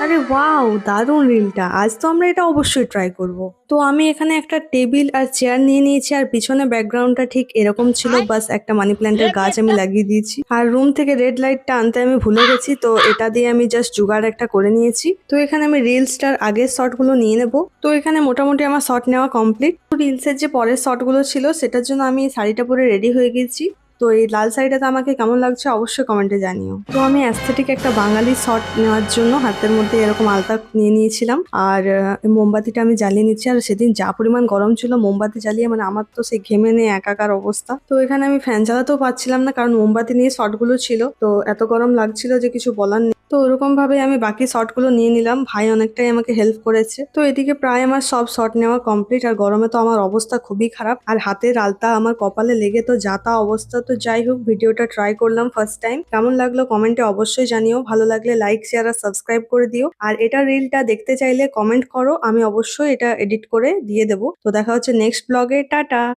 আরে ওয়াও, দারুণ রিলটা। আজ তো আমরা এটা অবশ্যই ট্রাই করব। তো আমি এখানে একটা টেবিল আর চেয়ার নিয়ে নিয়েছি, আর পিছনে ব্যাকগ্রাউন্ডটা ঠিক এরকম ছিল, বাস একটা মানি প্ল্যান্টের গাছ আমি লাগিয়ে দিয়েছি। আর রুম থেকে রেড লাইটটা আনতে আমি ভুলে গেছি, তো এটা দিয়ে আমি জাস্ট জোগাড় একটা করে নিয়েছি। তো এখানে আমি রিলসটার আগের শটগুলো নিয়ে নেব। তো এখানে মোটামুটি আমার শট নেওয়া কমপ্লিট। রিলসের যে পরের শটগুলো ছিল সেটার জন্য আমি শাড়িটা পরে রেডি হয়ে গেছি। তো এই লাল শাড়িটাতে আমাকে কেমন লাগছে অবশ্যই কমেন্টে জানিও। তো আমি অ্যাস্থেটিক একটা বাঙালি শট নেওয়ার জন্য হাতের মধ্যে এরকম আলতা নিয়ে নিয়েছিলাম, আর মোমবাতিটা আমি জ্বালিয়ে নিচ্ছি। আর সেদিন যা পরিমাণ গরম ছিল, মোমবাতি জ্বালিয়ে মানে আমার তো সেই ঘেমে নিয়ে একাকার অবস্থা। তো এখানে আমি ফ্যান চালাতেও পারছিলাম না, কারণ মোমবাতি নিয়ে শটগুলো ছিল, তো এত গরম লাগছিল যে কিছু বলার নেই। তো ওরকম ভাবে আমি বাকি শটগুলো নিয়ে নিলাম, ভাই অনেকটাই আমাকে হেল্প করেছে। তো এদিকে প্রায় আমার সব শট নেওয়া কমপ্লিট, আর গরমে তো আমার অবস্থা খুবই খারাপ, আর হাতের আলতা আমার কপালে লেগে তো যা তা অবস্থা। তো যাই হোক, ভিডিওটা ট্রাই করলাম ফার্স্ট টাইম। কেমন লাগলো কমেন্টে অবশ্যই জানিও, ভালো লাগলে লাইক শেয়ার আর সাবস্ক্রাইব করে দিও। আর এটা রিলটা দেখতে চাইলে কমেন্ট করো, আমি অবশ্যই এটা এডিট করে দিয়ে দেবো। তো দেখা হচ্ছে নেক্সট ব্লগে, টাটা।